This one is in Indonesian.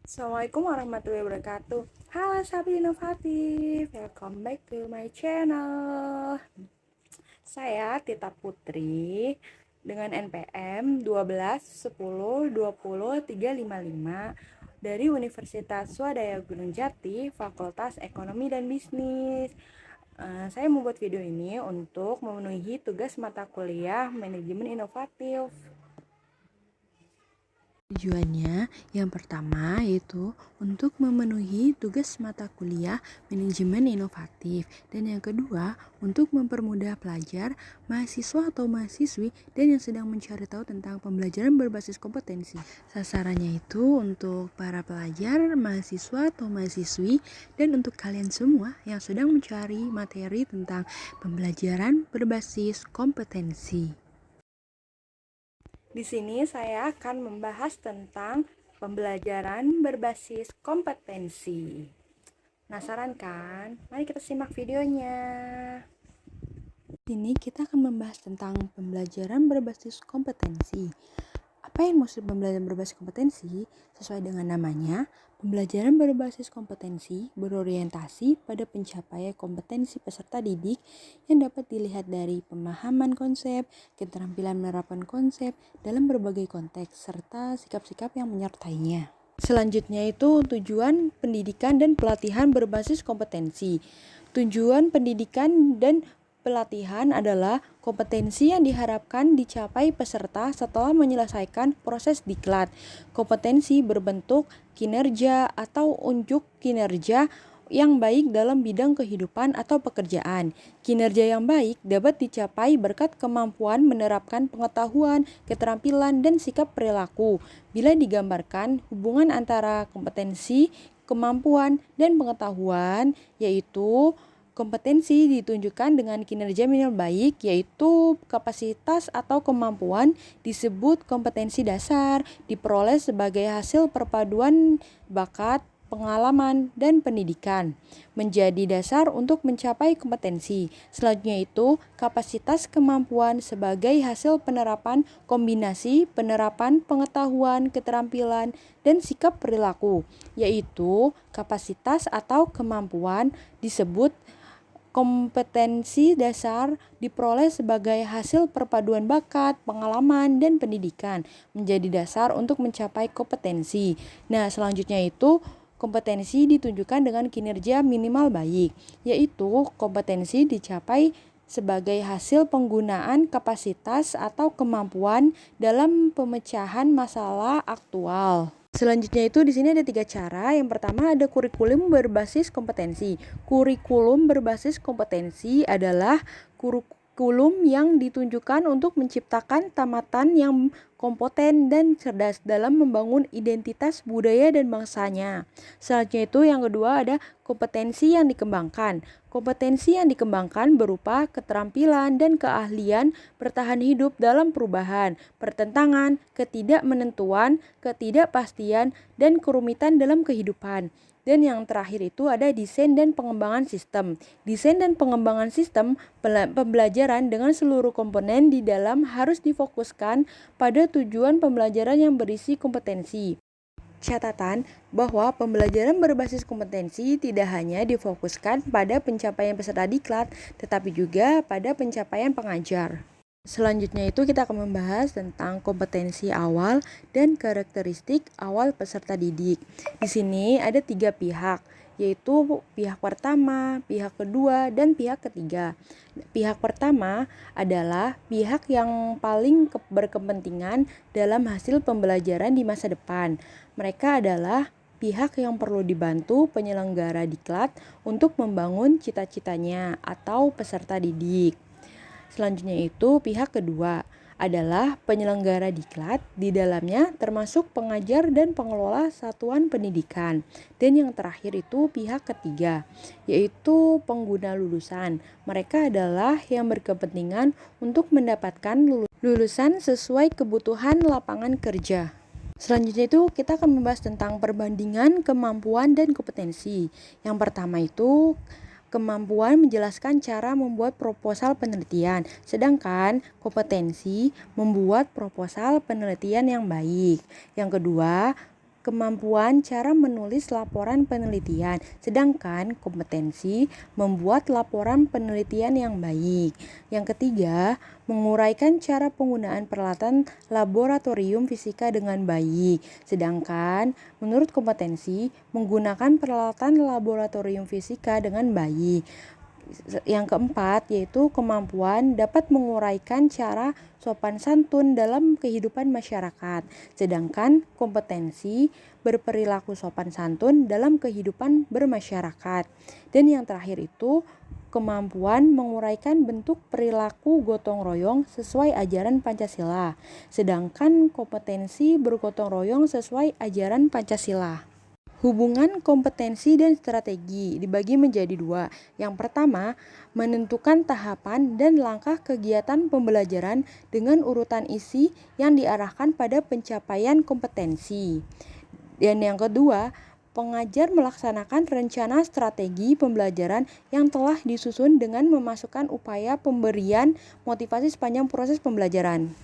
Assalamualaikum warahmatullahi wabarakatuh. Halo sahabat inovatif, welcome back to my channel. Saya Tita Putri dengan NPM 12 10 20 355 dari Universitas Swadaya Gunung Jati, Fakultas Ekonomi dan Bisnis. Saya membuat video ini untuk memenuhi tugas mata kuliah Manajemen Inovatif. Tujuannya yang pertama yaitu untuk memenuhi tugas mata kuliah manajemen inovatif, dan yang kedua untuk mempermudah pelajar, mahasiswa atau mahasiswi dan yang sedang mencari tahu tentang pembelajaran berbasis kompetensi. Sasarannya itu untuk para pelajar, mahasiswa atau mahasiswi, dan untuk kalian semua yang sedang mencari materi tentang pembelajaran berbasis kompetensi. Di sini saya akan membahas tentang pembelajaran berbasis kompetensi. Penasaran kan? Mari kita simak videonya. Di sini kita akan membahas tentang pembelajaran berbasis kompetensi. Apa yang maksud pembelajaran berbasis kompetensi? Sesuai dengan namanya, pembelajaran berbasis kompetensi berorientasi pada pencapaian kompetensi peserta didik yang dapat dilihat dari pemahaman konsep, keterampilan menerapkan konsep dalam berbagai konteks, serta sikap-sikap yang menyertainya. Selanjutnya itu tujuan pendidikan dan pelatihan berbasis kompetensi. Tujuan pendidikan dan pelatihan adalah kompetensi yang diharapkan dicapai peserta setelah menyelesaikan proses diklat. Kompetensi berbentuk kinerja atau unjuk kinerja yang baik dalam bidang kehidupan atau pekerjaan. Kinerja yang baik dapat dicapai berkat kemampuan menerapkan pengetahuan, keterampilan, dan sikap perilaku. Bila digambarkan, hubungan antara kompetensi, kemampuan, dan pengetahuan, yaitu kompetensi ditunjukkan dengan kinerja minimal baik, yaitu kapasitas atau kemampuan disebut kompetensi dasar, diperoleh sebagai hasil perpaduan bakat, pengalaman, dan pendidikan, menjadi dasar untuk mencapai kompetensi. Selanjutnya itu kapasitas kemampuan sebagai hasil penerapan kombinasi penerapan pengetahuan, keterampilan, dan sikap perilaku, yaitu kapasitas atau kemampuan disebut kompetensi dasar, diperoleh sebagai hasil perpaduan bakat, pengalaman, dan pendidikan, menjadi dasar untuk mencapai kompetensi. Nah, selanjutnya itu kompetensi ditunjukkan dengan kinerja minimal baik, yaitu kompetensi dicapai sebagai hasil penggunaan kapasitas atau kemampuan dalam pemecahan masalah aktual. Selanjutnya itu di sini ada 3 cara. Yang pertama ada kurikulum berbasis kompetensi. Kurikulum berbasis kompetensi adalah kurikulum yang ditunjukkan untuk menciptakan tamatan yang kompeten dan cerdas dalam membangun identitas budaya dan bangsanya. Selanjutnya itu yang kedua ada kompetensi yang dikembangkan. Kompetensi yang dikembangkan berupa keterampilan dan keahlian bertahan hidup dalam perubahan, pertentangan, ketidakmenentuan, ketidakpastian, dan kerumitan dalam kehidupan. Dan yang terakhir itu ada desain dan pengembangan sistem. Desain dan pengembangan sistem pembelajaran dengan seluruh komponen di dalam harus difokuskan pada tujuan pembelajaran yang berisi kompetensi. Catatan bahwa pembelajaran berbasis kompetensi tidak hanya difokuskan pada pencapaian peserta diklat, tetapi juga pada pencapaian pengajar. Selanjutnya itu kita akan membahas tentang kompetensi awal dan karakteristik awal peserta didik. Di sini ada 3 pihak, yaitu pihak pertama, pihak kedua, dan pihak ketiga. Pihak pertama adalah pihak yang paling berkepentingan dalam hasil pembelajaran di masa depan. Mereka adalah pihak yang perlu dibantu penyelenggara diklat untuk membangun cita-citanya atau peserta didik. Selanjutnya itu pihak kedua adalah penyelenggara diklat, di dalamnya termasuk pengajar dan pengelola satuan pendidikan. Dan yang terakhir itu pihak ketiga, yaitu pengguna lulusan. Mereka adalah yang berkepentingan untuk mendapatkan lulusan sesuai kebutuhan lapangan kerja. Selanjutnya itu kita akan membahas tentang perbandingan kemampuan dan kompetensi. Yang pertama itu kemampuan menjelaskan cara membuat proposal penelitian, sedangkan kompetensi membuat proposal penelitian yang baik. Yang kedua, kemampuan cara menulis laporan penelitian, sedangkan kompetensi membuat laporan penelitian yang baik. Yang ketiga, menguraikan cara penggunaan peralatan laboratorium fisika dengan baik, sedangkan menurut kompetensi menggunakan peralatan laboratorium fisika dengan baik. Yang keempat yaitu kemampuan dapat menguraikan cara sopan santun dalam kehidupan masyarakat, sedangkan kompetensi berperilaku sopan santun dalam kehidupan bermasyarakat. Dan yang terakhir itu kemampuan menguraikan bentuk perilaku gotong royong sesuai ajaran Pancasila, sedangkan kompetensi bergotong royong sesuai ajaran Pancasila. Hubungan kompetensi dan strategi dibagi menjadi dua. Yang pertama, menentukan tahapan dan langkah kegiatan pembelajaran dengan urutan isi yang diarahkan pada pencapaian kompetensi. Dan yang kedua, pengajar melaksanakan rencana strategi pembelajaran yang telah disusun dengan memasukkan upaya pemberian motivasi sepanjang proses pembelajaran.